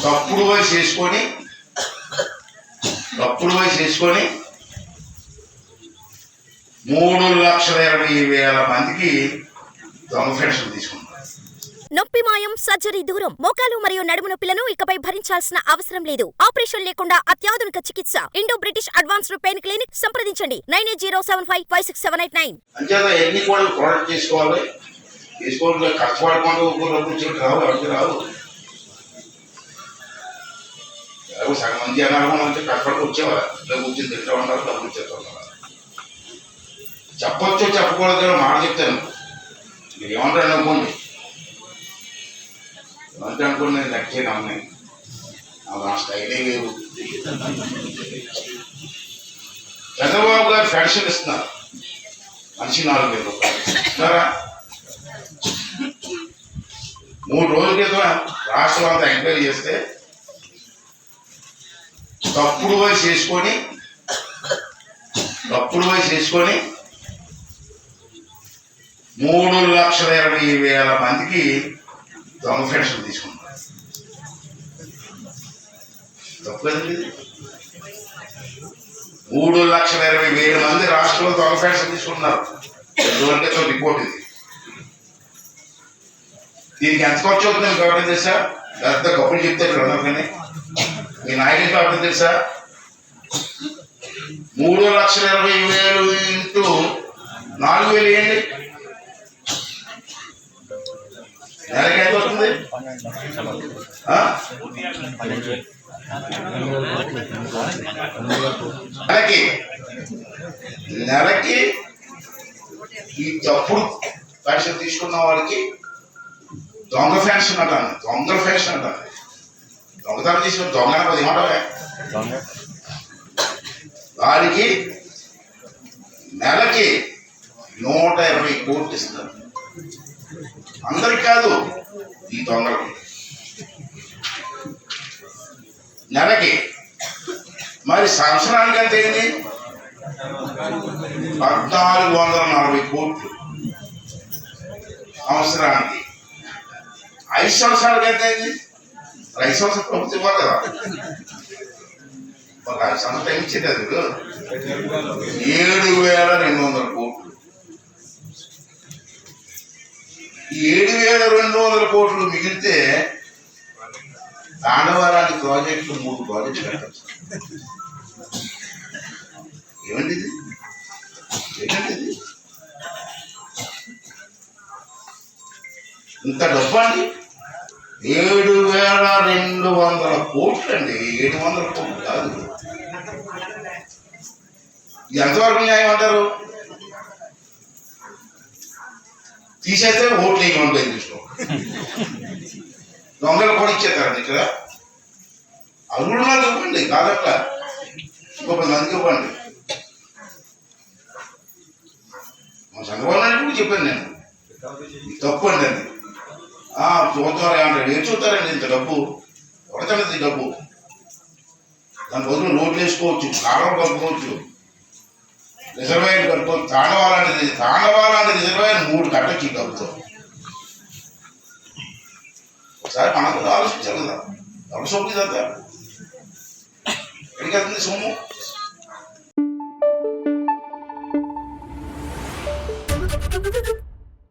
తప్పుడు వయసు చేసుకొని 3,20,000 మందికి దొంగ పెన్షన్ తీసుకున్నారు. నొప్పి మాయం, సర్జరీ దూరం. మోకాలు మరియు నడుము నొప్పులను ఇకపై భరించాల్సిన అవసరం లేదు. ఆపరేషన్ లేకుండా అత్యాధునిక చికిత్స. Indo British advanced pain clinic. సంప్రదించండి 9807556789. అంచేత ఎన్ని కూడా ప్రొడక్ట్ చేసుకోవాలి. కష్టపడకుండా రావు ఎవరికి రావు. సగం మంది జనాలు మంచి కష్టపడి వచ్చేవారు. కూర్చొని తింటూ ఉంటారు, డబ్బులు ఇచ్చేస్తూ ఉంటారు. చెప్పొచ్చు చెప్పకూడదు మాట చెప్తాను. మీరు ఏమంటారు అనుకోండి. ఏమంటే అనుకోండి, నేను లెక్చేను అమ్మాయి నా స్టైలే లేవు. చంద్రబాబు గారు పెన్షన్ ఇస్తున్నారు. మనిషి 4,000 రూపాయలు ఇస్తున్నారా? 3 రోజుల క్రితం రాష్ట్రం అంతా ఎంక్వైరీ చేస్తే తప్పుడు వయసు చేసుకొని 3,20,000 మందికి దొంగ పెన్షన్ తీసుకున్నారు. తప్పు కదండి. 3,20,000 మంది రాష్ట్రంలో దొంగ పెన్షన్ తీసుకున్నారు. 2 రోజుల క్రితం రిపోర్ట్ ఇది. దీనికి ఎంత ఖర్చు అవుతుంది మీకు ఎవరైనా తెలుసా? పెద్ద గొప్పలు చెప్తారు అందరూ, కానీ మీ నాయకుడికి ఎవరైనా తెలుసా? 3,20,000 ఇంటూ 4,000 వేయండి. నెలకి ఎంత అవుతుంది? నెలకి ఈ తప్పుడు పెన్షన్ తీసుకున్న వాళ్ళకి దొంగ పెన్షన్ అంటాను. దొంగతనం తీసుకుని దొంగ అది ఏమంటావే, వారికి నెలకి 120 కోట్లు ఇస్తారు. అందరికి కాదు, ఈ దొంగలకి నెలకి. మరి సంవత్సరానికి ఎంత అయింది? 1,440 కోట్లు సంవత్సరానికి. 5 సంవత్సరాలకి ఎంత అయింది? 5 సంవత్సరాలు ప్రభుత్వం ఇవ్వాలి కదా. ఒక 5 సంవత్సరాలు టైం ఇచ్చేది. అది 7,200 కోట్లు. 7,200 కోట్లు మిగిలితే తాండవరానికి ప్రాజెక్టులు 3 ప్రాజెక్టులు కట్టచ్చు. ఏమండి ఇది? ఇంత డబ్బు అండి. 7,200 కోట్లు అండి. 700 కోట్లు కాదు. ఎంతవరకు న్యాయం అంటారు? తీసేస్తే ఓట్లు వేయమంటారు. చూసుకో, దొంగలు కూడా ఇచ్చేస్తారండి ఇక్కడ. అల్లుడు నాకు ఇవ్వండి, కాదట్లా ఇంకొక మందికి ఇవ్వండి. మా చంద్రబాబు నాయుడు కూడా చెప్పాను నేను, తప్పు అండి అది. చూస్తారా అంటాడు. ఏం చూస్తారండి? ఇంత డబ్బు కొడతాడు. డబ్బు దాని బదులు రోడ్లు వేసుకోవచ్చు, కాలువలు కలుపుకోవచ్చు, రిజర్వాయర్ కలుపుకోవచ్చు. తాండవాలాంటి రిజర్వాయర్ 3 కట్టచ్చు ఈ డబ్బుతో. ఒకసారి మనకు ఆలోచించాలి కదా. ఎవరు సొమ్ము ఇదంతా ఎక్కడికి వెళ్తుంది సొమ్ము?